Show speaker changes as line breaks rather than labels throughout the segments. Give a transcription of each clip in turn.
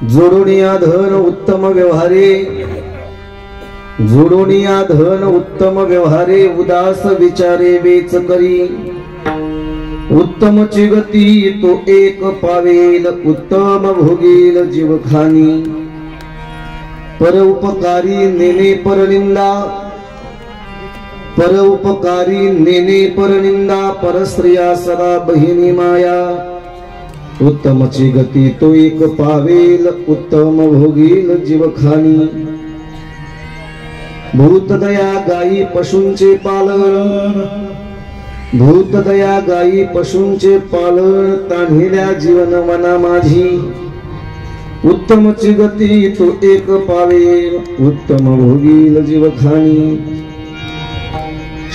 जोडुनिया धन उत्तम व्यवहारे, जोडुनिया धन उत्तम व्यवहारे, उदास विचारे वेच करी, उत्तम चिगती तो एक पावेल, उत्तम भोगील जीवखानी, परोपकारी नेने परनिंदा, परोपकारी नेने परनिंदा, परस्त्रिया सदा बहिणी माया, उत्तम चिगती तो एक पावेल, उत्तम भोगील जीवखानी, भूतदया गायी पशूंचे पालन, भूतदया गायी पशूंचे पालन, तान्हिल्या जीवन वना माझी, उत्तम चिगती तो एक पावेल, उत्तम भोगील जीवखानी,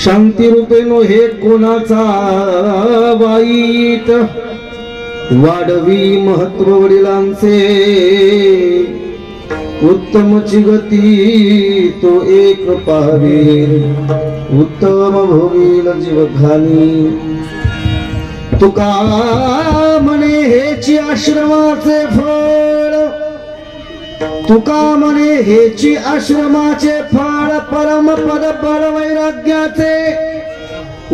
शांती रूपे नो हे कोणाचा वाईट, वाढवी महत्व वडिलांचे, उत्तम चिगती तो एक पावेल, उत्तम भोगील जीवखानी, तुका म्हणे हेची आश्रमाचे फळ, तुका म्हणे हेची आश्रमाचे फळ, परम पद बळ वैराग्याचे,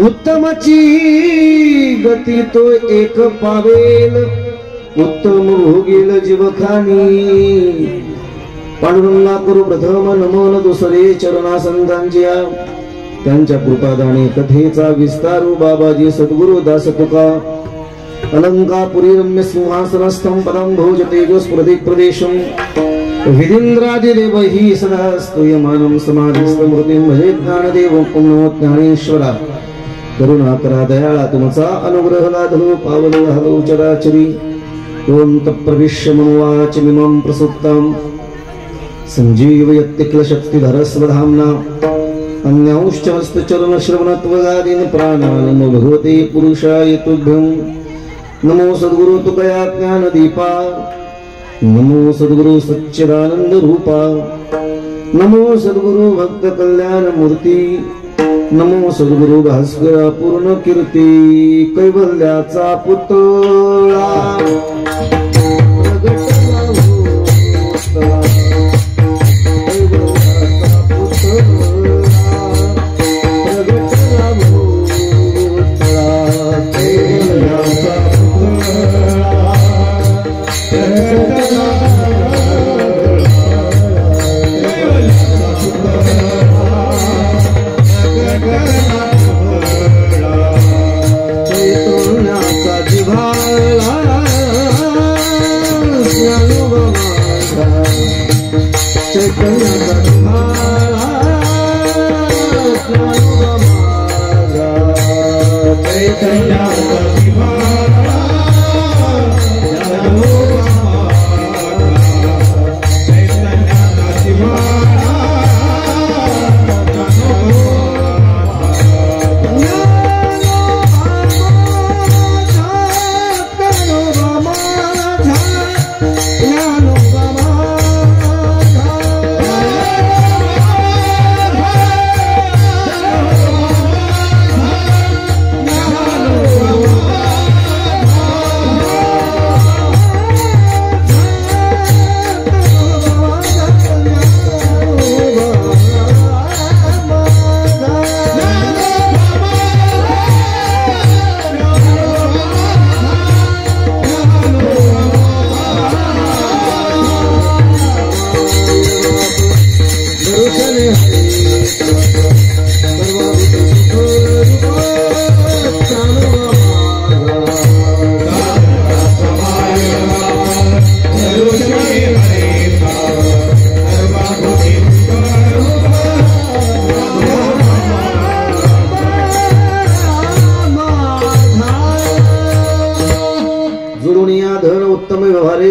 उत्तमची गती तो एक पावेल, उत्तम भोगील जीवखानी, पांडुरंगा करू प्रथम नमन दुसरे चरणा संतांच्या, त्यांच्या कृपादाने कथेचा विस्तारू बाबाजी सद्गुरु दास तुका, अलंकापुरी रम्य सिंहासनस्थं पदं भोज तेजस्प्रदीप प्रदेशं, विधिंद्रादिदेव हि सदा स्तूयमानं समाधिस्थमूर्तिं भजे ज्ञानदेवं पुण्यो ज्ञानेश्वरा, करुणाकरा दयाळा तुमचा अनुग्रह लाधलो पावलो हलो चराचरी, ओम तत्प्रविश्य मनोवाच मिमं प्रसुप्तां संजीवयत्तिक्ल शक्तिधर स्वधाम्ना, अन्यांश्च हस्तचरण श्रवणत्वगादीन् प्राणान् भगवते पुरुषाय तुभ्यं, नमो सद्गुरु तुकया ज्ञानदीपा, नमो सद्गुरु सच्चिदानंद रूपा, नमो सद्गुरु भक्त कल्याण मूर्ती, नमो सद्गुरु भास्करा पूर्ण कीर्ती, कैवल्याचा पुतळा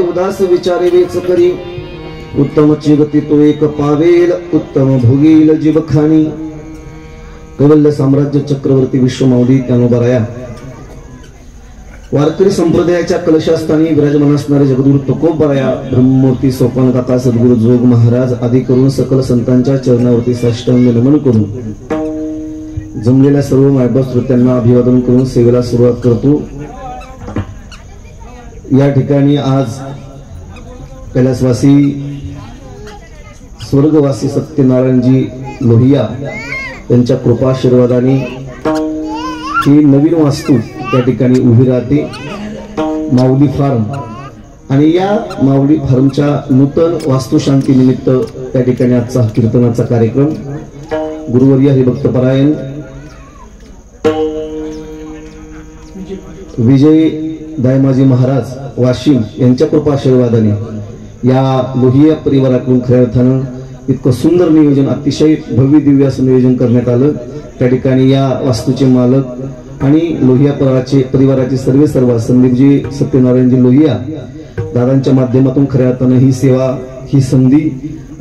उदास विचारे वेच करी, उत्तम चिगती तो एक पावेल, उत्तम भोगील जीवखानी, कैवल्य साम्राज्य चक्रवर्ती विश्वमौली त्यानुबराया, वारकरी संप्रदायाच्या कलशास्थानी विराजमान असणारे जगद्गुरु तुकोबराया, ब्रह्ममूर्ती सोपान काका सद्गुरु जोग महाराज आदी करून सकल संतांच्या चरणावरती साष्टांग नमन करून जमलेल्या सर्व मायबाप श्रोत्यांना अभिवादन करून सेवेला सुरुवात करतो। या ठिकाणी आज कैलासवासी स्वर्गवासी सत्यनारायणजी लोहिया यांच्या कृपाशीर्वादाने ही नवीन वास्तू त्या ठिकाणी उभी राहते, माऊली फार्म. आणि या माऊली फार्मच्या नूतन वास्तुशांती निमित्त त्या ठिकाणी आजचा कीर्तनाचा कार्यक्रम गुरुवर्य हरिभक्तपरायण विजय दायमाजी महाराज वाशिम यांच्या कृपाशीर्वादाने या लोहिया परिवाराकडून खऱ्या अर्थानं इतकं सुंदर नियोजन, अतिशय भव्य दिव्य असं नियोजन करण्यात आलं. त्या ठिकाणी या वास्तूचे मालक आणि लोहिया परिवाराचे सर्व संदीपजी सत्यनारायणजी लोहिया दादांच्या माध्यमातून खऱ्या अर्थानं ही सेवा, ही संधी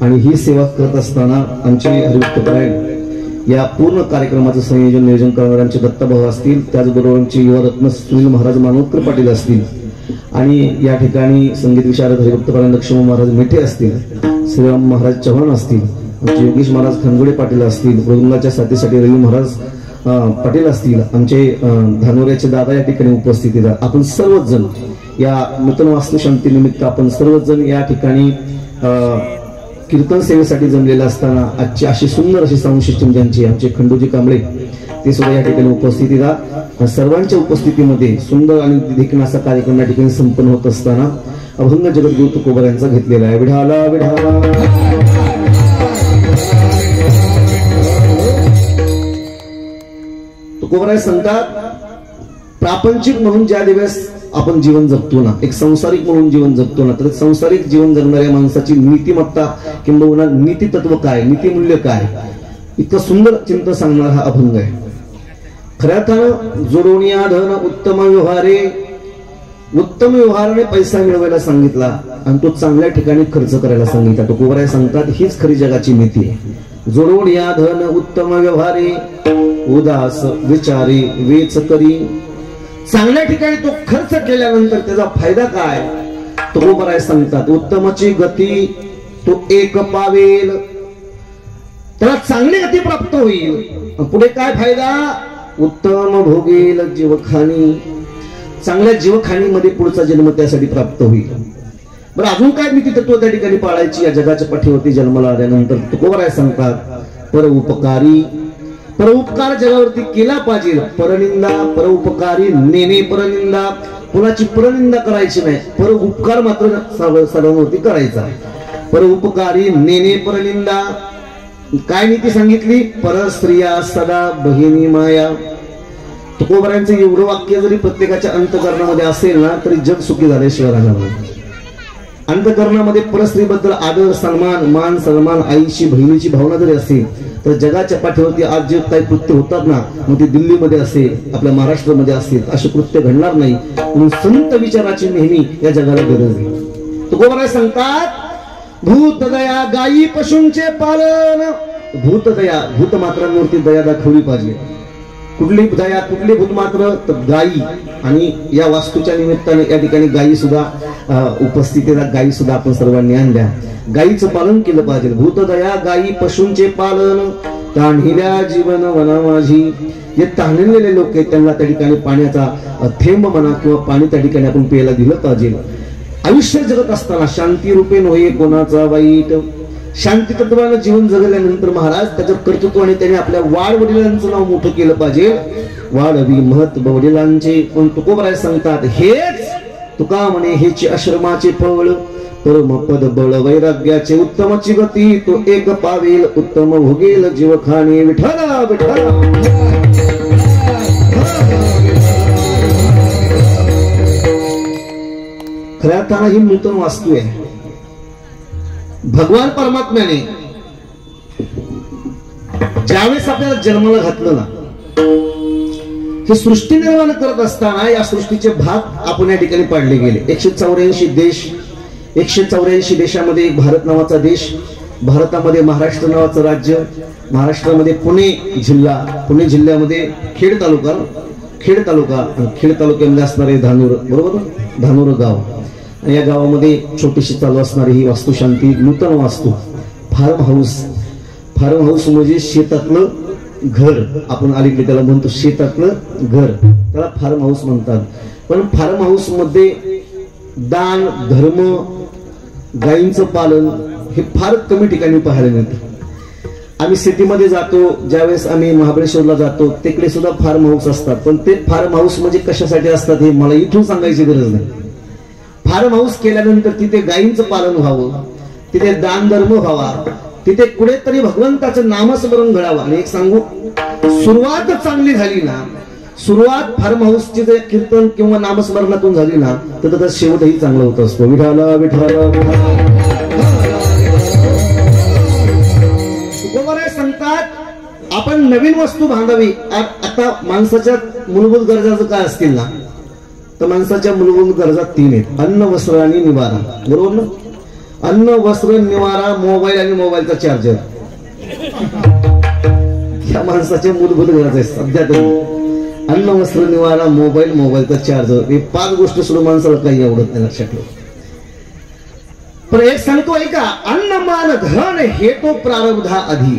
आणि ही सेवा करत असताना आमचे हरिभक्तपरायण या पूर्ण कार्यक्रमाचं संयोजन नियोजन करणारे आमचे दत्ताभाऊ असतील, त्याचबरोबर आमचे युवा रत्न सुनील महाराज मानोदकर पाटील असतील आणि या ठिकाणी संगीत विशारद हरिभक्तपरायण लक्ष्मण महाराज मेठे असतील, श्रीराम महाराज चव्हाण असतील, आमचे योगेश महाराज खनगोडे पाटील असतील, मृदुंगाच्या साथीसाठी रवी महाराज पाटील असतील, आमचे धानोऱ्याचे दादा या ठिकाणी उपस्थित आहेत. आपण सर्वच जण या नूतन वास्तुशांती निमित्त आपण सर्वच जण या ठिकाणी कीर्तन सेवेसाठी जमलेला असताना आजची अशी सुंदर अशी साऊंड सिस्टम ज्यांची आमचे खंडूजी कांबळे ते सुद्धा या ठिकाणी उपस्थित आहेत. सर्वांच्या उपस्थितीमध्ये सुंदर आणि देखील असा कार्यक्रम या ठिकाणी संपन्न होत असताना अभंग जगद्गुरु तुकोबा यांचा घेतलेला आहे. विढाला विढाला तुकोबराय सांगतात, प्रापंचिक म्हणून ज्या दिवस आपण जीवन जगतो ना, एक संसारिक म्हणून जीवन जगतो ना, तर संसारिक जीवन जगणाऱ्या माणसाची नीतिमत्ता किंवा नीती तत्व काय, नीतिमूल्य काय, इतकं सुंदर चिंतन सांगणारा हा अभंग आहे. खऱ्या अर्थानं जोडोनिया धन उत्तम व्यवहारे, उत्तम व्यवहाराने पैसा मिळवायला सांगितला आणि तो चांगल्या ठिकाणी खर्च करायला सांगितला. तुकोबराय सांगतात हीच खरी जगाची नीती आहे. जोडोनिया धन उत्तम व्यवहारे, उदास विचारे वेच करी. चांगल्या ठिकाणी तो खर्च केल्यानंतर त्याचा फायदा काय, तुकोबराय सांगतात उत्तमची गती तो एक पावेल, त्याला चांगली गती प्राप्त होईल. पुढे काय फायदा, उत्तम भोगेल जीवखानी, चांगल्या जीवखानीमध्ये पुढचा जन्म त्यासाठी प्राप्त होईल. बरं, अजून काय नीती तत्व त्या ठिकाणी पाळायची या जगाच्या पाठीवरती जन्माला आल्यानंतर, तुकोबराय सांगतात परोपकारी, परोपकार जगावरती केला पाहिजे. परनिंदा परोपकारी नेणे परनिंदा, कुणाची परनिंदा करायची नाही, परोपकार मात्र सर्वांवरती करायचा. परोपकारी नेणे परनिंदा. काय नीती सांगितली, परस्त्रिया सदा बहिणी माया. तुकोबरायांचं एवढं वाक्य जरी प्रत्येकाच्या अंतकरणामध्ये असेल ना तरी जग सुखी झाल्याशिवाय राहणार नाही. अंतकरणामध्ये परस्त्रीबद्दल आदर सन्मान, मान सन्मान, आईची बहिणीची भावना जरी असेल तर जगाच्या पाठीवरती आज जे काही कृत्य होतात ना, मग ते दिल्लीमध्ये असेल, आपल्या महाराष्ट्रामध्ये असेल, असे कृत्य घडणार नाही. म्हणून संत विचाराची नेहमी या जगाला गरज आहे. तुकोबराय सांगतात भूतदया गायी पशूंचे पालन. भूतदया, भूतमात्रांवरती दया दाखवली पाहिजे. कुठली दया, कुठली भूतमात्र, तर गायी. आणि या वास्तूच्या निमित्ताने या ठिकाणी गायी सुद्धा उपस्थितीला गायी सुद्धा आपण सर्वांनी आणल्या. गायीचं पालन केलं पाहिजे. भूतदया गायी पशूंचे पालन, तान्हिल्या जीवन वना माझी. जे ताणलेले लोक आहेत त्यांना त्या ठिकाणी पाण्याचा थेंब म्हणा किंवा पाणी त्या ठिकाणी आपण प्यायला दिलं पाहिजे. आयुष्य जगत असताना शांती रूपे नव्हे कोणाचा वाईट. शांती तत्वानं जीवन जगल्यानंतर महाराज त्याचं कर्तृत्वाने त्याने आपल्या वाड वडिलांचं नाव मोठं केलं पाहिजे. वाढवी महत्व वडिलांचे. पण तुकोबराय सांगतात हेच तुका म्हणे हेची आश्रमाचे फळ. परमपद बळ वैराग्याचे उत्तमची गती तो एक पावेल, उत्तम भोगेल जीवखाने. विठ्ठला विठ्ठला. खऱ्या अर्थानं ही नूतन वास्तू आहे. भगवान परमात्म्याने ज्यावेळेस आपल्याला जन्माला घातलं ना, ही सृष्टी निर्माण करत असताना या सृष्टीचे भाग आपण या ठिकाणी पाडले गेले. 184 देश, 184 देशामध्ये एक भारत नावाचा देश, भारतामध्ये महाराष्ट्र नावाचं राज्य, महाराष्ट्रामध्ये पुणे जिल्हा, पुणे जिल्ह्यामध्ये खेड तालुका, खेड तालुक्यामध्ये असणारे धानोर, बरोबर, धानोर गाव. या गावामध्ये छोटीशी चालू असणारी ही वास्तुशांती नूतन वास्तू फार्म हाऊस. फार्म हाऊस म्हणजे शेतातलं घर, आपण अलीकडे त्याला म्हणतो शेतातलं घर, त्याला फार्म हाऊस म्हणतात. पण फार्म हाऊस मध्ये दान धर्म गायींचं पालन हे फार कमी ठिकाणी पाहायला मिळतं. आम्ही सिटीमध्ये जातो, ज्यावेळेस आम्ही महाबळेश्वरला जातो तिकडे सुद्धा फार्म हाऊस असतात, पण ते फार्म हाऊस म्हणजे कशासाठी असतात हे मला इथून सांगायची गरज नाही. फार्म हाऊस केल्यानंतर तिथे गायींचं पालन व्हावं, तिथे दान धर्म व्हावा, तिथे कुठेतरी भगवंताचं नामस्मरण घडावं. आणि एक सांगू, सुरुवात चांगली झाली ना, सुरुवात फार्म हाऊसची जर कीर्तन किंवा नामस्मरणातून झाली ना, तर त्याचा शेवटही चांगला होत असतो. विठाला विठाला सांगतात आपण नवीन वस्तू बांधावी. आता माणसाच्या मूलभूत गरजा जर काय असतील ना, तर माणसाच्या मूलभूत गरजा 3 आहेत: अन्न, वस्त्र आणि निवारा. बरोबर ना? अन्न, वस्त्र, निवारा, मोबाईल आणि मोबाईलचा चार्जर, या माणसाच्या मूलभूत गरजा आहेत सध्या तरी. अन्न, वस्त्र, निवारा, मोबाईल, मोबाईलचा चार्जर, हे 5 गोष्टी सोडून माणसाला काही आवडत नाही, लक्षात ठेवा. पण एक सांगतो ऐका, अन्न मान धन हे तो प्रारब्धा आधी.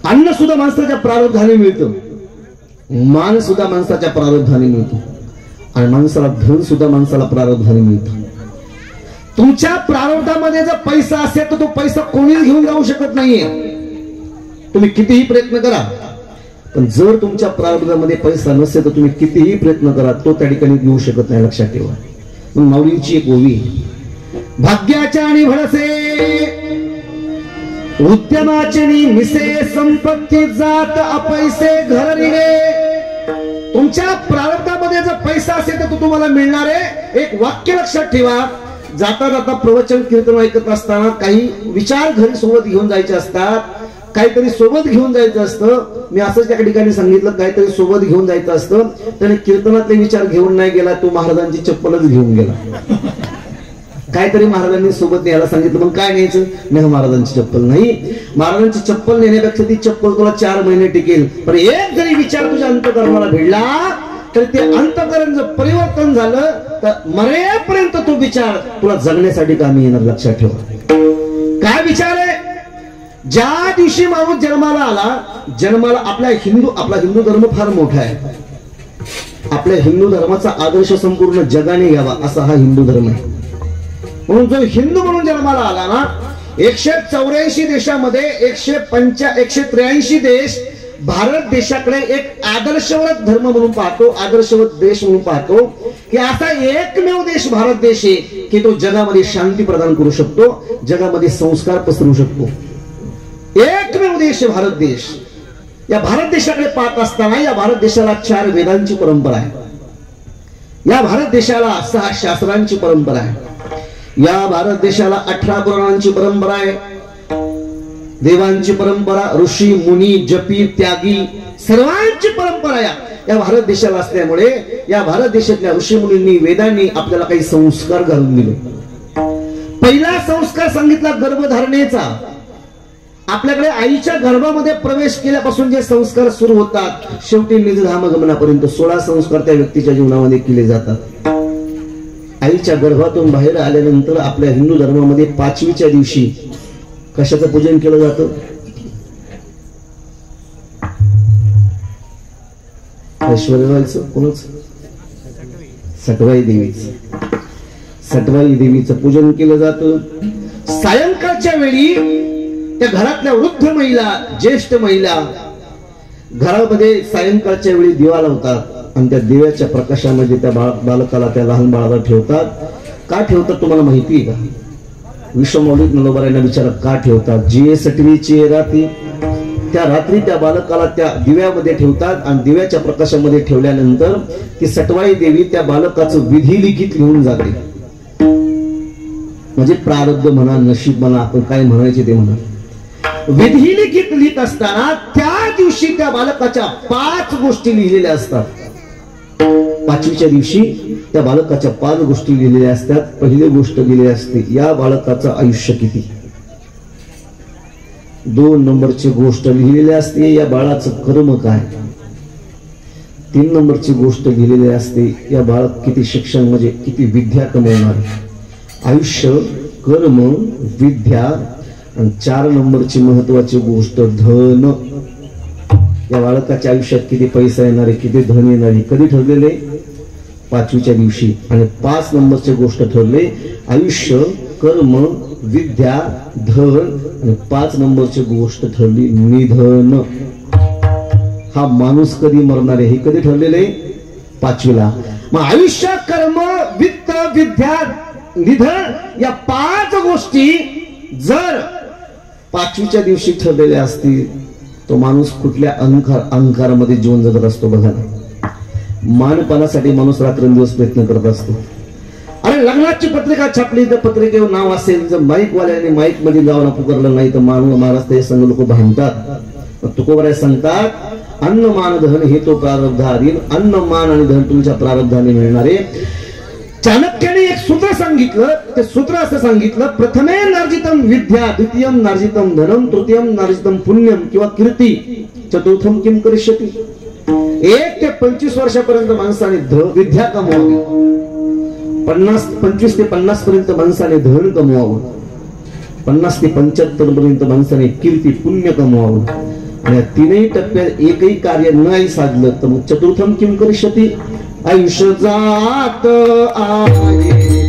अन्न सुद्धा माणसाच्या प्रारब्धाने मिळतं, मान सुद्धा माणसाच्या प्रारब्धाने मिळतो, आणि माणसाला धन सुद्धा माणसाला प्रारब्धाने मिळतं. तुमच्या प्रारब्धामध्ये जर पैसा असेल तर तो पैसा कोणीच घेऊन जाऊ शकत नाहीये, तुम्ही कितीही प्रयत्न करा. पण जर तुमच्या प्रारब्धामध्ये पैसा नसेल तर तुम्ही कितीही प्रयत्न करा, तो त्या ठिकाणी घेऊ शकत नाही, लक्षात ठेवा. माऊलींची एक ओवी, भाग्याच्या आणि भरसे उद्यमाचे मिसे संपत्ती जात अपैसे घर निघे. तुमच्या प्रारब्धामध्ये जर पैसा असेल तर तो तुम्हाला मिळणार आहे. एक वाक्य लक्षात ठेवा, जाता जाता प्रवचन कीर्तन ऐकत असताना काही विचार घरी सोबत घेऊन जायचे असतात, काहीतरी सोबत घेऊन जायचं असतं. मी असंच त्या ठिकाणी सांगितलं, काहीतरी सोबत घेऊन जायचं असतं. त्याने कीर्तनातले विचार घेऊन नाही गेला, तो महाराजांची चप्पलच घेऊन गेला. काहीतरी महाराजांनी सोबत न्यायला सांगितलं, पण काय न्यायचं नाही, महाराजांची चप्पल नाही. महाराजांची चप्पल नेण्यापेक्षा ती चप्पल तुला 4 महिने टिकेल. पण एक जरी विचार तुझ्या अंतःकरणाला भिडला तर ते अंतःकरण जर परिवर्तन झालं तर मरेपर्यंत तो विचार तुला जगण्यासाठी कामी येणार, लक्षात ठेवा. काय विचार आहे? ज्या दिवशी माणूस जन्माला आला, जन्माला आपला हिंदू धर्म फार मोठा आहे. आपल्या हिंदू धर्माचा आदर्श संपूर्ण जगाने घ्यावा असा हा हिंदू धर्म आहे. म्हणून जो हिंदू म्हणून जन्माला आला ना, 184 देशामध्ये 183 देश भारत देशाकडे एक आदर्शवत धर्म म्हणून पाहतो, आदर्शवत देश म्हणून पाहतो, की असा एकमेव देश भारत देश आहे की तो जगामध्ये शांती प्रदान करू शकतो, जगामध्ये संस्कार पसरू शकतो. एकमेव देश आहे भारत देश. या भारत देशाकडे पाहत असताना या भारत देशाला 4 वेदांची परंपरा आहे, या भारत देशाला 6 शास्त्रांची परंपरा आहे, या भारत देशाला 18 पुराणांची परंपरा आहे, देवांची परंपरा, ऋषी मुनी जपी त्यागी सर्वांची परंपरा या भारत देशाला असल्यामुळे या भारत देशातल्या ऋषी मुनींनी वेदांनी आपल्याला काही संस्कार घालून दिले. पहिला संस्कार सांगितला गर्भधारणेचा. आपल्याकडे आईच्या गर्भामध्ये प्रवेश केल्यापासून जे संस्कार सुरू होतात, शेवटी निजधाम गमनापर्यंत 16 संस्कार त्या व्यक्तीच्या जीवनामध्ये केले जातात. आईच्या गर्भातून बाहेर आल्यानंतर आपल्या हिंदू धर्मामध्ये 5वीच्या दिवशी कशाचं पूजन केलं जातं? ऐश्वर्यरायचं, कोणच? सटवाई देवीचं. सटवाई देवीचं पूजन केलं जातं. सायंकाळच्या वेळी त्या घरातल्या वृद्ध महिला, ज्येष्ठ महिला घरामध्ये सायंकाळच्या वेळी दिवा लावतात आणि त्या दिव्याच्या प्रकाशामध्ये त्या बालकाला, त्या लहान बाळाला ठेवतात. का ठेवतात तुम्हाला माहिती आहे का? विश्वमौलिक नंदोबारायांना विचारा का ठेवतात? जे सटवीची रात्री, त्या रात्री त्या बालकाला त्या दिव्यामध्ये ठेवतात आणि दिव्याच्या प्रकाशामध्ये ठेवल्यानंतर ती सटवाई देवी त्या बालकाचं विधी लिखित लिहून जाते. म्हणजे प्रारब्ध म्हणा, नशीब म्हणा, आपण काय म्हणायचे ते म्हणा. विधी लिखित लिहित असताना त्या दिवशी त्या बालकाच्या 5 गोष्टी लिहिलेल्या असतात. 5वीच्या दिवशी त्या बालकाच्या 5 गोष्टी लिहिलेल्या असतात. पहिली गोष्ट लिहिलेली असते, या बालकाचं आयुष्य किती. 2 नंबरची गोष्ट लिहिलेली असते, या बाळाचं कर्म काय. 3 नंबरची गोष्ट लिहिलेली असते, या बाळ किती शिक्षण म्हणजे किती विद्या कमवणार. आयुष्य, कर्म, विद्या. आणि 4 नंबरची महत्वाची गोष्ट धन. या बालकाच्या आयुष्यात किती पैसा येणार आहे, किती धन येणार आहे. कधी ठरलेले? 5वीच्या दिवशी. आणि 5 नंबरची गोष्ट ठरले आयुष्य, कर्म, विद्या, धन. आणि 5 नंबरची गोष्ट ठरली निधन. हा माणूस कधी मरणार आहे हे कधी ठरलेले 5वीला. मग आयुष्य, कर्म, वित्त, विद्या, निधन या 5 गोष्टी जर 5वीच्या दिवशी ठरलेल्या असतील तो माणूस कुठल्या अहंकारामध्ये जीवन जगत असतो बघा. मानपणासाठी माणूस रात्रंदिवस प्रयत्न करत असतो. अरे लग्नाची पत्रिका छापली तर पत्रिकेवर नाव असेल, जर माईकवाल्याने माईक मध्ये जाऊन पुकारलं नाही तर महाराज ते संघ लोक भांडतात. तुकोबराय सांगतात अन्न मान धन हे तो प्रारब्धाधीन. अन्न मान आणि धन तुमच्या प्रारब्धाने मिळणारे. चाणक्याने एक सूत्र सांगितलं. ते सूत्र असं सांगितलं, प्रथमे नार्जितम विद्या, द्वितीयम नार्जितम धनम, तृतीयम नार्जितम पुण्यम किंवा कीर्ती, चतुर्थम किम करिष्यति. 1 ते 25 वर्षापर्यंत माणसाने विद्या कमवावी, 25 ते 50 पर्यंत माणसाने धन कमवावं, 50 ते 75 पर्यंत माणसाने कीर्ती पुण्य कमवावं. आणि 3ही टप्प्यात एकही कार्य नाही साधलं तर मग चतुर्थम किम करिष्यति. आयुष्य जात आहे,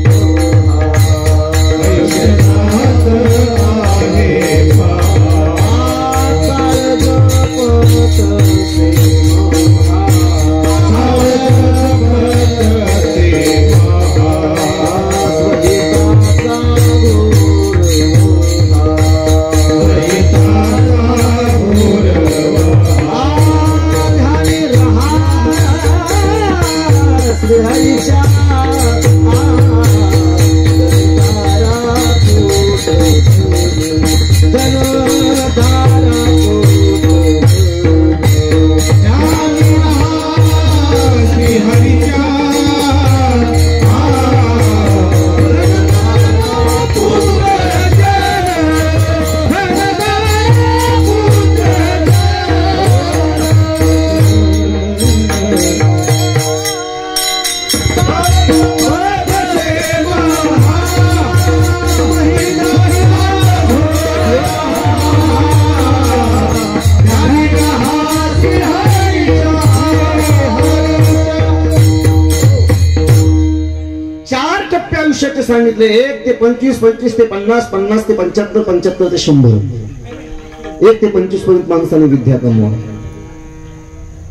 सांगितले 1 ते 25, 25 ते 50, 50 ते 75, 75 ते 100. 1 ते 25 पर्यंत माणसाने विद्या कमवा,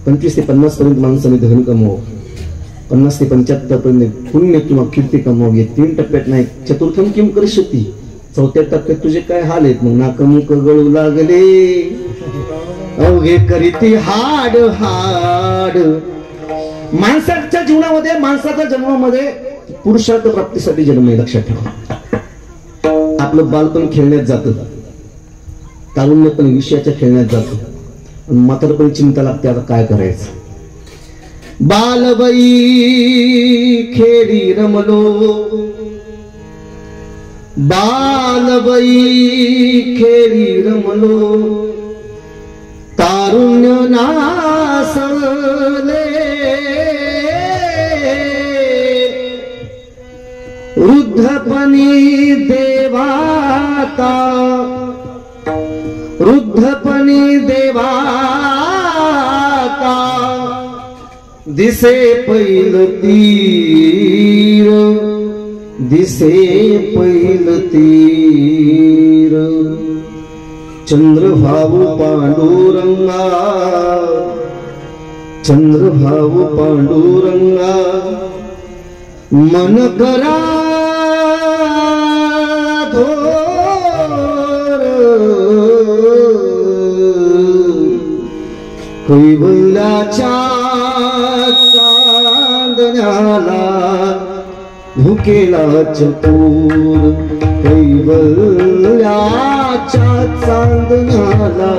25 ते 50 पर्यंत माणसाने धन कमवा, 50 ते 75 पर्यंत पुण्य किंवा कीर्ती कमवावी. 3 टप्प्यात नाही. चतुर्थम किम करिष्यति. 4थ्या टप्प्यात तुझे काय हाल आहेत. मग नाकमुख गळू लागले अवघे करीती हाड हाड. माणसाच्या जीवनामध्ये, माणसाच्या जन्मामध्ये पुरुषार्थ प्राप्तीसाठी जन्म आहे. लक्षात ठेवा. आपलं बालपण खेळण्यात जातं, तारुण्य पण विषयाच्या खेळण्यात जातं, म्हातारपणी चिंता लागते आता काय करायचं. बालबाई खेळी रमलो, बालबाई खेळी रमलो, तारुण्य नासले, वृद्धपणी देवाता, वृद्धपणी देवाता, दिसे पैल तीर, दिसे पैल तीर. चंद्रभाऊ पांडुरंगा, चंद्रभाऊ पांडुरंगा, मन करा कैवल्याच्या चांदण्याला भुकेला चतुर, कैवल्याच्या चांदण्याला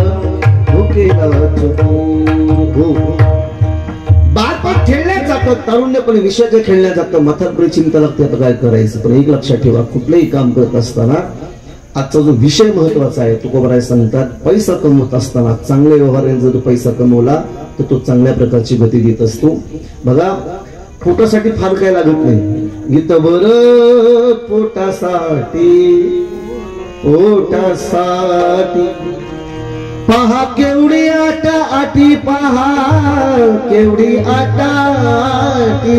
भुकेला चतुर. बालपण खेळण्यात जातं, तारुण्यपणे विषयाच्या खेळण्यात जातं, म्हातारपणी चिंता लागते आता काय करायचं. पण एक लक्षात ठेवा, कुठलंही काम करत असताना आजचा जो विषय महत्वाचा आहे. तुकोबराय सांगतात पैसा कमवत असताना चांगल्या व्यवहाराने जर तो पैसा कमवला तर तो चांगल्या प्रकारची गती देत असतो. बघा, पोटासाठी फार काय लागत नाही. गीतभर पोटासाठी, पोटासाठी पहा केवढी आटा आटी, पहा केवढी आटा आटी,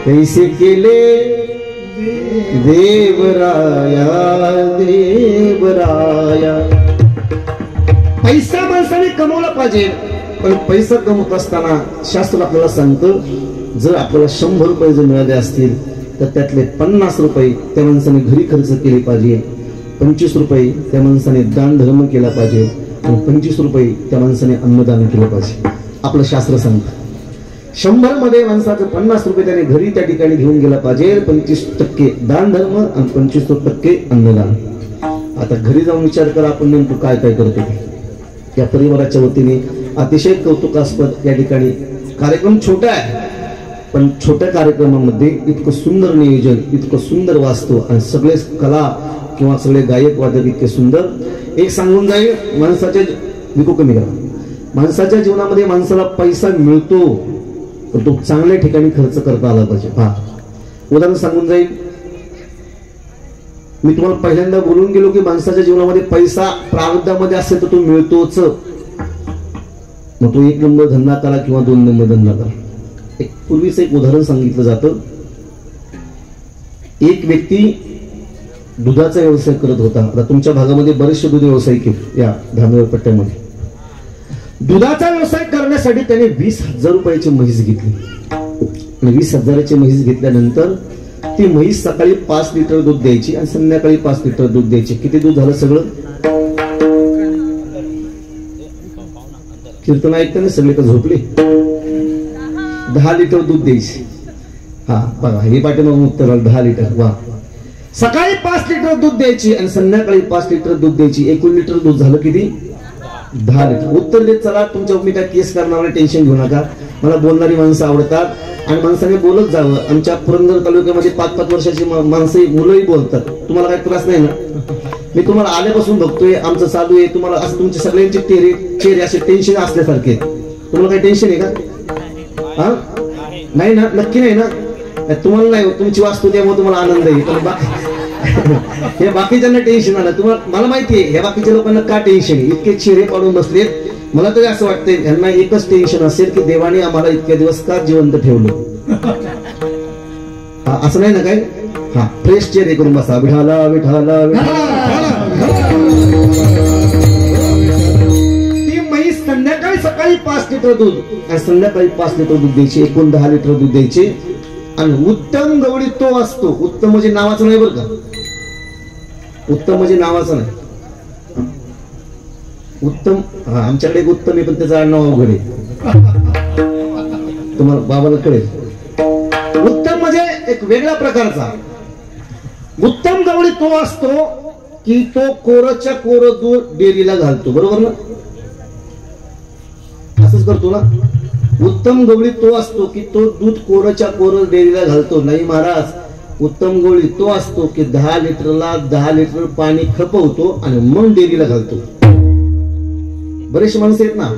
कैसे केले देवराया देवराया. पैसा माणसाने कमवला पाहिजे, पण पैसा कमवत असताना शास्त्र आपल्याला सांगतं जर आपल्याला 100 रुपये जर मिळाले असतील तर त्यातले 50 रुपये त्या माणसाने घरी खर्च केले पाहिजे, 25 रुपये त्या माणसाने दान धर्म केला पाहिजे आणि 25 रुपये त्या माणसाने अन्नदान केलं पाहिजे. आपलं शास्त्र सांगतं 100 मध्ये माणसाचं 50 रुपये त्याने घरी त्या ठिकाणी घेऊन गेला पाहिजे, 25% दान धर्म आणि 25% अन्नदान. आता घरी जाऊन विचार करा आपण नेमकं काय काय करतो. या परिवाराच्या वतीने अतिशय कौतुकास्पद या ठिकाणी कार्यक्रम छोटा आहे, पण छोट्या कार्यक्रमामध्ये इतकं सुंदर नियोजन, इतकं सुंदर वास्तू आणि सगळे कला किंवा सगळे गायक वादक इतके सुंदर. एक सांगून जाईल माणसाच्या विको कमी करा, माणसाच्या जीवनामध्ये माणसाला पैसा मिळतो पण तो चांगल्या ठिकाणी खर्च करता आला पाहिजे. हा उदाहरण सांगून जाईल. मी तुम्हाला पहिल्यांदा बोलून गेलो की माणसाच्या जीवनामध्ये पैसा प्रारब्धामध्ये असेल तर तो मिळतोच, मग तो 1 नंबर धंदा करा किंवा 2 नंबर धंदा करा. एक पूर्वीच एक उदाहरण सांगितलं जातं. एक व्यक्ती दुधाचा व्यवसाय करत होता. आता तुमच्या भागामध्ये बरेचसे दूध व्यावसायिक आहेत या धामणगाव पट्ट्यामध्ये. दुधाचा व्यवसाय करण्यासाठी त्याने 20,000 रुपयाची म्हैस घेतली आणि 20,000ची म्हैस घेतल्यानंतर ती म्हैस सकाळी 5 लिटर दूध द्यायची आणि संध्याकाळी 5 लिटर दूध द्यायची. किती दूध झालं सगळं? कीर्तन ऐकताना सगळे तर झोपले. 10 लिटर दूध द्यायची. हा बघा हे पाठीमागून उत्तर 10 लिटर. वा. सकाळी 5 लिटर दूध द्यायची आणि संध्याकाळी 5 लिटर दूध द्यायची. 1 लिटर दूध झालं किती? 10 लिटर. उत्तर देत चला. तुमच्या मी काय केस करणार, टेन्शन घेऊ नका. मला बोलणारी माणसं आवडतात आणि माणसाने बोलत जावं. आमच्या पुरंदर तालुक्यामध्ये 5-5 वर्षाची माणसं मुलंही बोलतात. तुम्हाला काही त्रास नाही ना? मी तुम्हाला आल्यापासून बघतोय, आमचं चालू आहे. तुम्हाला असं तुमचे सगळ्यांचे चेहरे असे टेन्शन असल्यासारखे. तुम्हाला काही टेन्शन आहे का? हा नाही ना? नक्की नाही ना? तुम्हाला नाही, तुमची वास्तू त्यामुळे तुम्हाला आनंद आहे. पण हे बाकीच्यांना टेन्शन आलं. तुम्हाला मला माहिती आहे ह्या बाकीच्या लोकांना का टेन्शन आहे. इतके चेहरे पाडून बसलेत. मला तरी असं वाटतंय यांना एकच टेन्शन असेल की देवाने आम्हाला इतक्या दिवस का जिवंत ठेवलं. असं नाही ना काय? हा फ्रेश चेहरे करून बसा. विठाला विठाला ती म्हैस संध्याकाळी सकाळी 5 लिटर दूध आणि संध्याकाळी 5 लिटर दूध द्यायची. एकूण 10 लिटर दूध द्यायचे. आणि उत्तम गवळी तो असतो. उत्तम म्हणजे नावाचं नाही बरं का. उत्तम म्हणजे नावाचं नाही. उत्तम हा आमच्याकडे एक उत्तम आहे पण त्याचं आडनाव अवघड आहे. तुम्हाला बाबाला कळेल. उत्तम म्हणजे एक वेगळ्या प्रकारचा. उत्तम गवळी तो असतो की तो कोरच्या कोर दूध डेअरीला घालतो. बरोबर ना? असंच करतो ना? उत्तम गवळी तो असतो की तो दूध कोरच्या कोर डेअरीला घालतो. नाही महाराज, उत्तम गवळी तो असतो की 10 लिटरला 10 लिटर पाणी खपवतो आणि मग डेअरीला घालतो. बरेचसे माणसं आहेत ना.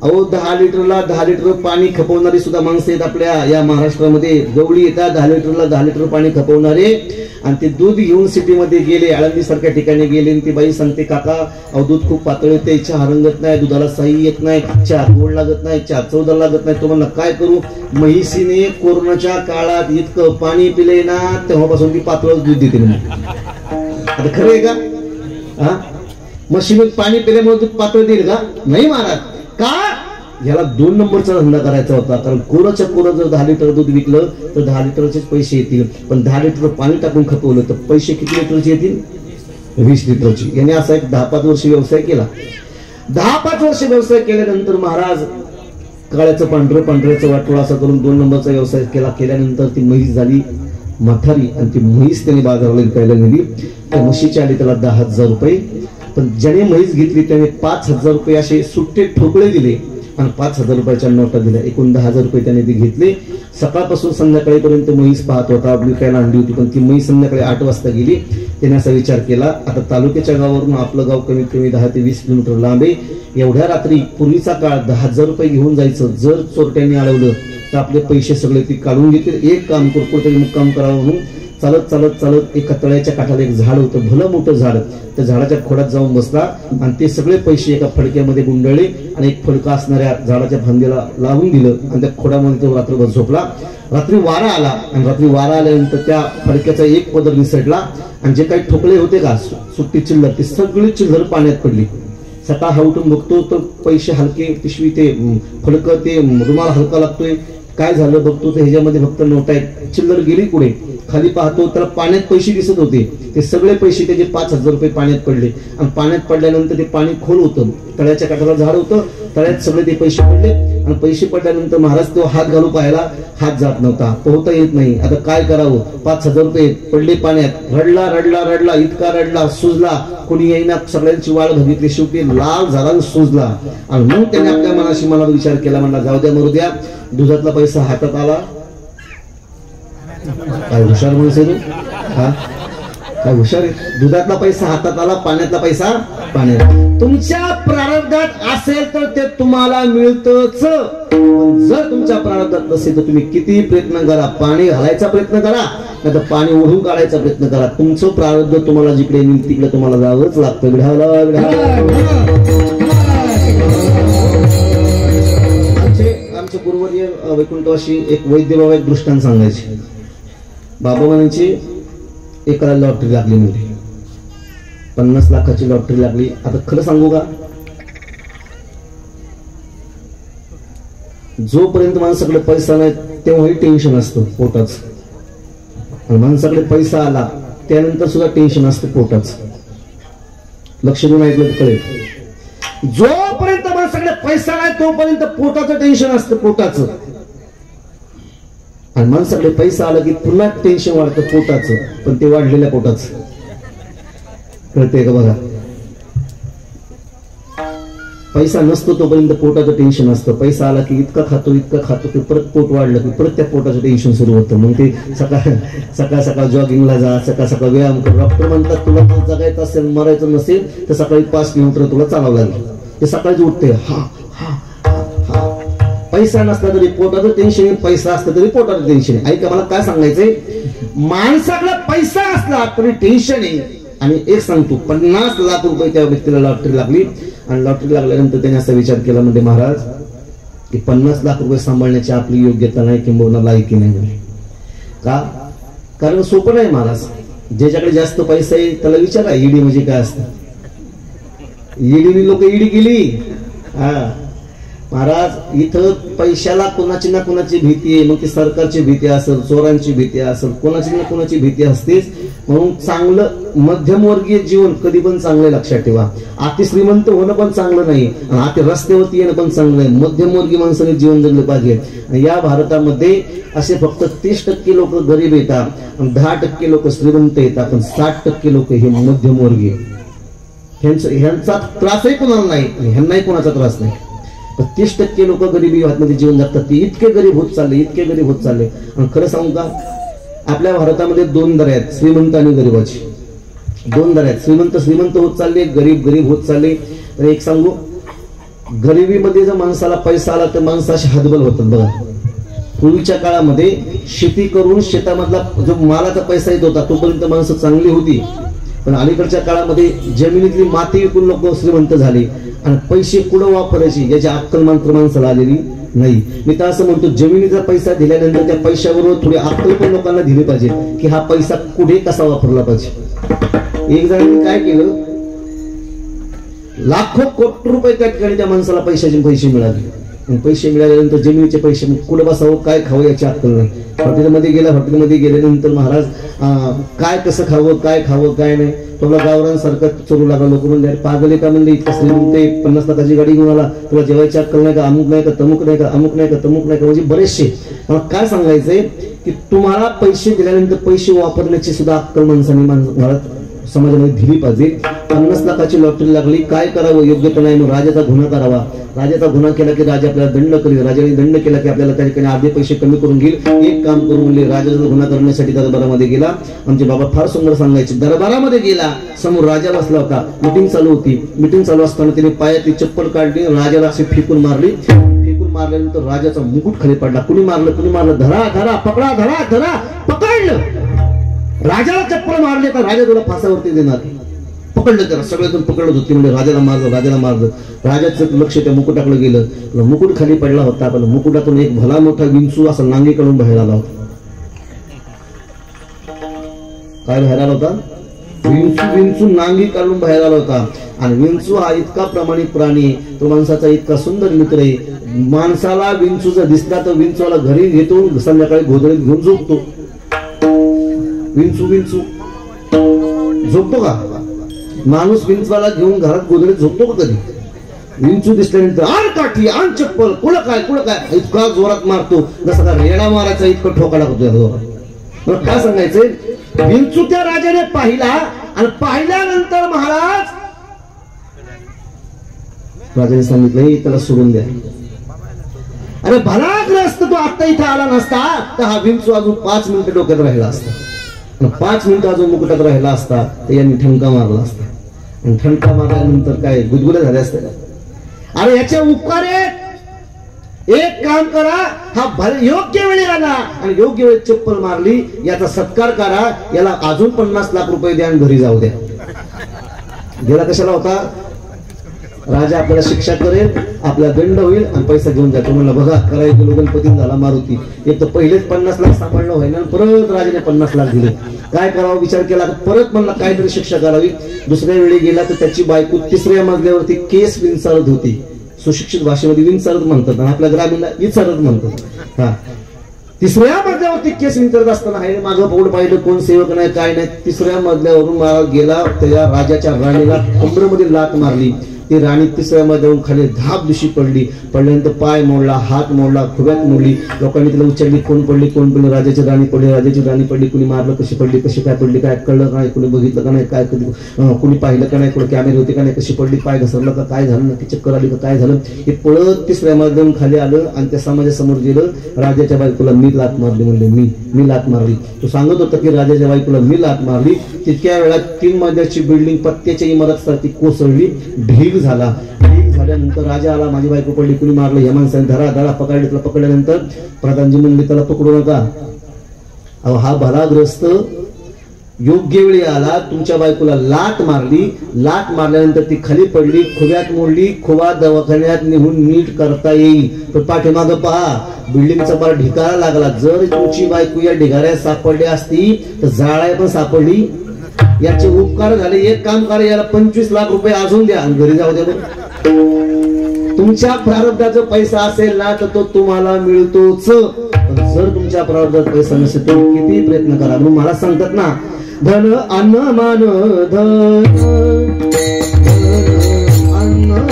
अहो 10 लिटरला 10 लिटर पाणी खपवणारी सुद्धा माणसं आहेत आपल्या या महाराष्ट्रामध्ये. गवळी येतात 10 लिटरला 10 लिटर पाणी खपवणारे आणि ते दूध घेऊन सिटीमध्ये गेले, आळंदी सारख्या ठिकाणी गेले आणि ती बाई सांगते काका अहो दूध खूप पातळ येते, चहा रंगत नाही, दुधाला साई येत नाही, चहा गोड लागत नाही, चहा चवदार लागत नाही. तुम्हाला काय करू? म्हैसीने कोरोनाच्या काळात इतकं पाणी पिले ना तेव्हापासून ती पातळ दूध देते. आता खरं आहे का? हा मशीनीत पाणी पिल्यामुळे दूध पातळ देईल का? नाही महाराज. का? याला 2 नंबरचा धंदा करायचा होता. कारण कोरच्या कोर जर 10 लिटर दूध विकलं तर 10 लिटरचेच पैसे येतील. पण 10 लिटर पाणी टाकून खपवलं तर पैसे किती लिटरचे येतील? 20 लिटरची. याने असा एक 10-5 वर्ष व्यवसाय केला. 10-5 वर्ष व्यवसाय केल्यानंतर महाराज काळ्याचं पांढऱ्याचं वाटोळा असा करून 2 नंबरचा व्यवसाय केल्यानंतर ती म्हैस झाली म्हातारी आणि ती म्हैस त्याने बाजाराला विकायला नेली. त्या म्हशीचे आले त्याला 10,000 रुपये. पण ज्याने म्हैस घेतली त्याने 5,000 रुपये असे सुट्टे ठोकळे दिले आणि 5,000 रुपयाच्या नोटा दिल्या. एकूण 10,000 रुपये त्याने ते घेतले. सकाळपासून संध्याकाळीपर्यंत म्हैस पाहत होता. विकायला आणली होती पण ती म्हैस संध्याकाळी 8 वाजता गेली. त्याने असा विचार केला आता तालुक्याच्या गावावरून आपलं गाव कमीत कमी 10 ते 20 किलोमीटर लांब आहे. एवढ्या रात्री पूर्वीचा काळ 10,000 रुपये घेऊन जायचं. जर चोरट्यांनी अडवलं तर आपले पैसे सगळे ती काढून घेतील. एक काम कुरकुर तरी मुक्काम करावं म्हणून चालत चालत चालत एका तळ्याच्या काठाला एक झाड होतं, भलं मोठं झाड. त्या झाडाच्या खोडात जाऊन बसला आणि ते सगळे पैसे एका फडक्यामध्ये गुंडळले आणि एक फडका असणाऱ्या झाडाच्या फांदीला लावून दिलं आणि त्या खोडामध्ये तो रात्रभर झोपला. रात्री वारा आला आणि रात्री वारा आल्यानंतर त्या फडक्याचा एक पदर निसटला आणि जे काही ठोकळे होते का सुट्टी चिल्लर, ती सगळी चिल्लर पाण्यात पडली. सकाळ हा उठून बघतो तर पैसे हलके, पिशवी ते फडकं ते रुमाल हलका लागतोय. काय झालं बघतो तर ह्याच्यामध्ये फक्त नोट आहेत, चिल्लर गेली पुढे. खाली पाहतो त्याला पाण्यात पैसे दिसत होते, ते सगळे पैसे त्याचे 5,000 रुपये पाण्यात पडले. आणि पाण्यात पडल्यानंतर ते पाणी खोल होतं, तळ्याच्या काठाला झाड होतं, तळ्यात सगळे ते पैसे पडले. आणि पैसे पडल्यानंतर महाराज तो हात घालू पाहायला, हात जात नव्हता, पोहता येत नाही. आता काय करावं, 5,000 रुपये पडले पाण्यात. रडला रडला रडला, इतका रडला, सुजला, कोणी येईना, सगळ्यांची वाळ बघितली, शेवटी लाल झाला, सुजला. आणि मग त्याने आपल्या मनाशी मनात विचार केला, म्हणला जाऊ द्या मरू द्या, दुधातला पैसा हातात आला. काय हुशार माणूस आहे तू, हा काय हुशार आहे. दुधातला पैसा हातात आला, पाण्यातला पैसा पाण्यात. तुमच्या प्रारब्धात असेल तर ते तुम्हाला मिळतच. जर तुमच्या प्रारब्धात नसेल तर तुम्ही किती प्रयत्न करा, पाणी घालायचा प्रयत्न करा, नाही तर पाणी ओढून काढायचा प्रयत्न करा, तुमचं प्रारब्ध तुम्हाला जिकडे मिळेल तिकडे तुम्हाला जावंच लागतं. आमचे पूर्वज वैकुंठवासी एक वैद्य बाबा एक दृष्टांत सांगायचे. बाबा म्हणायचे एकाला लॉटरी लागली, म्हणजे 50 लाखाची लॉटरी लागली. आता खरं सांगू का, जोपर्यंत माणसाकडे पैसा नाही तेव्हाही टेन्शन असतं पोटाच, आणि माणसाकडे पैसा आला त्यानंतर सुद्धा टेन्शन असतं पोटाच. लक्ष देऊन ऐकलं तर कळेल. जोपर्यंत माणसाकडे पैसा नाही तोपर्यंत पोटाचं टेन्शन असतं, पोटाचं. आणि माणसाकडे पैसा आला की पुन्हा टेन्शन वाढतं पोटाचं, पण ते वाढलेल्या पोटाचं. कळते का बघा, पैसा नसतो तोपर्यंत पोटाचं टेन्शन असतं, पैसा आला की इतका खातो की परत पोट वाढलं की परत त्या पोटाचं टेन्शन सुरू होतं. मग ते सकाळ सकाळ जॉगिंगला जा, सकाळ सकाळ व्यायाम कर. डॉक्टर म्हणतात तुला जगायचं असेल, मरायचं नसेल तर सकाळी 5 किलोमीटर तुला चालावं लागेल. ते सकाळची उठते, हा हा हा. पैसा नसला तरी पोटाचं टेन्शन आहे, पैसा असला तरी पोटाचं टेन्शन आहे. ऐका मला काय सांगायचंय, माणसाकडे पैसा असला तरी टेन्शन आहे. आणि एक सांगतो, 50 लाख रुपये त्या व्यक्तीला लॉटरी लागली. आणि लॉटरी लागल्यानंतर त्याने असा विचार केला, म्हणजे महाराज की 50 लाख रुपये सांभाळण्याची आपली योग्यता नाही किंवा लायकी नाही. का? कारण सोपं नाही महाराज. ज्याच्याकडे जास्त पैसा आहे त्याला विचारा ईडी म्हणजे काय असतं. ईडीने लोक ईडी केली. हा महाराज, इथं पैशाला कोणाची ना कोणाची भीती आहे. मग ती सरकारची भीती असेल, चोरांची भीती असेल, कोणाची ना कोणाची भीती असतेच. म्हणून चांगलं मध्यमवर्गीय जीवन कधी पण चांगलं, लक्षात ठेवा. अति श्रीमंत होणं पण चांगलं नाही आणि अति रस्त्यावरती येणं पण चांगलं नाही. मध्यमवर्गीय माणसाने जीवन जगलं पाहिजे. या भारतामध्ये असे फक्त 30% लोक गरीब येतात, 10% लोक श्रीमंत येतात, पण 60% लोक हे मध्यमवर्गीय. ह्यांचा त्रासही कोणाला नाही, ह्यांनाही कोणाचा त्रास नाही. 30% लोक गरिबी मध्ये जीवन जगतात. ते इतके गरीब होत चालले, इतके गरीब होत चालले. आणि खरं सांगू का, आपल्या भारतामध्ये 2 दऱ्या आहेत, श्रीमंत आणि गरिबाची. 2 दऱ्या आहेत. श्रीमंत होत चालले, गरीब होत चालले. तर एक सांगू, गरिबीमध्ये जर माणसाला पैसा आला तर माणसाशी हातबल होतात. बघा, पूर्वीच्या काळामध्ये शेती करून शेतामधला जो मालाचा पैसा येत होता तोपर्यंत माणसं चांगली होती. पण अलीकडच्या काळामध्ये जमिनीतली माती विकून लोक श्रीमंत झाले आणि पैसे कुठं वापरायचे याची अक्कल मात्र माणसाला आलेली नाही. मी तर असं म्हणतो, जमिनीचा पैसा दिल्यानंतर त्या पैशाबरोबर थोडी अक्कल पण लोकांना दिली पाहिजे की हा पैसा कुठे कसा वापरला पाहिजे. एक जणांनी काय केलं, लाखो कोटी रुपये त्या ठिकाणी त्या माणसाला पैसे मिळाले. पैसे मिळाल्यानंतर जमिनीचे पैसे कुठं बसावं, काय खावं याची अक्कल नाही. हॉटेलमध्ये गेल्यानंतर महाराज काय कसं खावं, काय नाही. तुला गावरांसारखं चोरू लागला. लोक म्हणले पागल का, म्हणले इतकं श्रीमंत 50 लाखाची गाडी घेऊन आला, तुला जेवायची अक्कल नाही का, अमुक नाही का, तमुक नाही का, अमुक नाही का, तमुक नाही का. म्हणजे बरेचसे. मला काय सांगायचंय की तुम्हाला पैसे दिल्यानंतर पैसे वापरण्याची सुद्धा अक्कल माणसाने समाजामध्ये दिली पाहिजे. 50 लाखाची लॉटरी लागली, काय करावं, योग्य नाही. मग राजाचा गुन्हा करावा. राजाचा गुन्हा केला की राजा आपल्याला दंड करेल. राजाने दंड केला की आपल्याला त्या ठिकाणी अर्धे पैसे कमी करून घेईल. एक काम करून म्हणले, राजाचा गुन्हा करण्यासाठी दरबारामध्ये गेला. आमचे बाबा फार सुंदर सांगायचे. दरबारामध्ये गेला, समोर राजा बसला होता, मीटिंग चालू होती. मीटिंग चालू असताना त्याने पायातली चप्पल काढली, राजाला अशी फेकून मारल्यानंतर राजाचा मुकुट खाली पडला. कुणी मारलं, धरा धरा, पकडा, धरा धरा, पकडलं. राजाला चप्पल मारले तर राजा तुला फासावरती देणार. पकडलं त्याला, सगळ्यातून पकडलं होती म्हणजे राजाला मारलं. राजाचं लक्ष त्या मुकुटाकडे गेलं. मुकुट खाली पडला होता, पण मुकुटातून एक भला मोठा विंचू असा नांगी काढून बाहेर आला होता. काय बाहेर आला होता? विंचू नांगी काढून बाहेर आला होता. आणि विंचू हा इतका प्रामाणिक प्राणी, तो माणसाचा इतका सुंदर मित्र आहे. माणसाला विंचू जर दिसला तर विंचूला घरी घेतो, संध्याकाळी गोधडीत घेऊन झोपतो. विंचू झोपतो का माणूस? विंचवाला घेऊन घरात गोधडीत झोपतो का कधी? विंचू दिसल्यानंतर आण काठी, आण चप्पल, कुठं काय इतका जोरात मारतो जसं का रेडा मारायचा इतकं ठोका टाकतो जोरात. काय सांगायचंय, विंचू त्या राजाने पाहिला आणि पाहिल्यानंतर महाराज राजाने सांगितलं त्याला सोडून द्या. अरे भलाग्रस्त तो आता इथे आला नसता तर हा विंचू अजून 5 मिनिटं डोक्यात राहिला असता. 5 मिनिटं अजून मुकुटात राहिला असता तर यांनी ठणका मारला असता. आणि ठणका मारल्यानंतर काय गुदगुल्या झाल्या असत्या. अरे याच्या उपकारे एक काम करा, हा योग्य वेळी आला आणि योग्य वेळी चप्पल मारली, याचा सत्कार करा, याला अजून 50 लाख रुपये द्या आणि घरी जाऊ द्या. गेला कशाला होता? राजा आपल्याला शिक्षा करेल, आपला दंड होईल आणि पैसा घेऊन जातो. म्हणलं बघा करायला गेलो, गणपती झाला मारुती. एक तर पहिलेच 50 लाख सापडलं होईल आणि परत राजाने 50 लाख दिले. काय करावं विचार केला, परत म्हणला काहीतरी शिक्षा करावी. दुसऱ्या वेळी गेला तर त्याची बायको 3ऱ्या मजल्यावरती केस विंचारत होती. सुशिक्षित भाषेमध्ये विंचारत म्हणतात, आपल्या ग्रामीणला विचारत म्हणतात. हा, 3ऱ्या मजल्यावरती केस विंचारत असताना आहे मागं पौड पाहिलं, कोण सेवक नाही काय नाही. 3ऱ्या मजल्यावरून मारा गेला, त्या राजाच्या राणीला कमरेमध्ये लात मारली. ती राणी 3ऱ्या मजल्यावरून खाली धाप दिवशी पडल्यानंतर पाय मोडला, हात मोडला, खुब्यात मोडली. लोकांनी तिला उचलली, कोण पडली? राजाची राणी पडली. कुणी मारलं, कशी पडली, कशी काय पडली, काय कळलं नाही, कुणी बघितलं का नाही, काय कधी कुणी पाहिलं का नाही, कुठे कॅमेरे होते का नाही, कशी पडली, पाय घसरलं का, काय झालं, नक्की चक्कर आली का, काय झालं. हे पळत 3ऱ्या मजल्यावरून खाली आलं आणि त्या समाजासमोर गेलं. राजाच्या बायकोला मी लात मारली म्हणले, मी लात मारली. तो सांगत होता की राजाच्या बायकोला मी लात मारली. तितक्या वेळात 3 मजल्याची बिल्डिंग पत्त्याच्या इमारतीसारखी कोसळली, ढीग झाल्यानंतर राजा आला, माझी बायको पडली, कुणी मारलं, या माणसाने धरा पकडल्यानंतर प्रधानजी म्हणले त्याला पकडू नका. अहो हा भलाग्रस्त योग्य वेळी आला, तुमच्या बायकोला लात मारल्यानंतर ती खाली पडली, खुब्यात मोडली, खुबा दवाखान्यात नेऊन नीट करता येईल. पण पाठीमागं पहा, बिल्डिंगचा मला ढिगारा लागला. जर तुमची बायको या ढिगाऱ्यात सापडली असती तर जाळ्या पण सापडली. याचे उपकार झाले. एक काम करा, याला 25 लाख रुपये अजून द्या आणि घरी जाऊ द्या. तुमच्या प्रारब्धाचा पैसा असेल ना तर तो तुम्हाला मिळतोच. जर तुमच्या प्रारब्धात पैसा नसेल तर किती प्रयत्न करा. म्हणून मला सांगतात ना, धन अन्न मान धन अन्न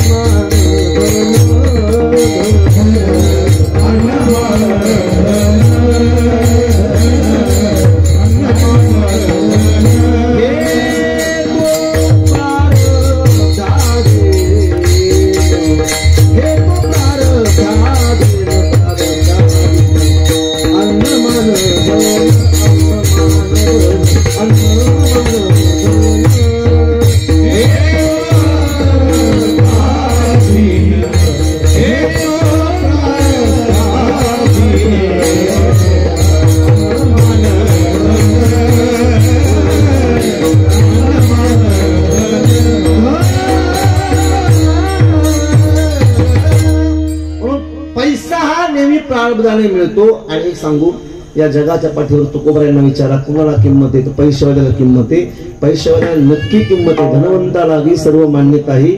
प्रारब्धाने मिळतो. आणि एक सांगू, या जगाच्या पाठीवर तुकोबरायांना विचारा, कुणाला किंमत आहे? तर पैशावाल्याला किंमत आहे. पैशावाल्याला नक्की किंमत आहे. धनवंताला सर्व मान्यता ही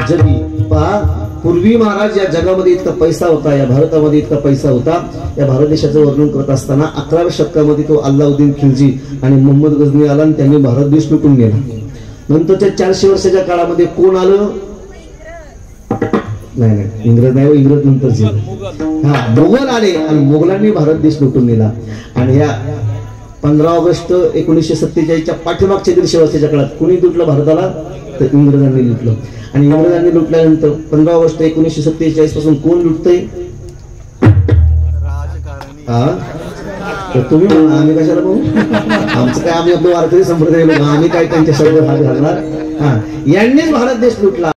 जगी. पहा, पूर्वी महाराज या जगामध्ये इतका पैसा होता, या भारतामध्ये इतका पैसा होता. या भारत देशाचं वर्णन करत असताना 11व्या शतकामध्ये तो अल्लाउद्दीन खिलजी आणि मोहम्मद गझनी आला आणि त्यांनी भारत देश लुटून गेला. नंतरच्या 400 वर्षाच्या काळामध्ये कोण आलं? नाही, इंग्रज नाही, इंग्रज नंतरचे. हा, मुघल आले आणि मुघलांनी भारत देश लुटून नेला. आणि या 15 ऑगस्ट 1947च्या पाठीमागच्या 150 वर्षाच्या काळात कुणी लुटलं भारताला? तर इंग्रजांनी लुटलं. आणि इंग्रजांनी लुटल्यानंतर 15 ऑगस्ट 1947 पासून कोण लुटतंय? हा, तर तुम्ही म्हणा आम्ही कशाला पाहू? आमचं काय, आम्ही आपलं वारकरी संप्रदाय, आम्ही काय त्यांच्या शब्द हात घालणार? हा, यांनीच भारत देश लुटला.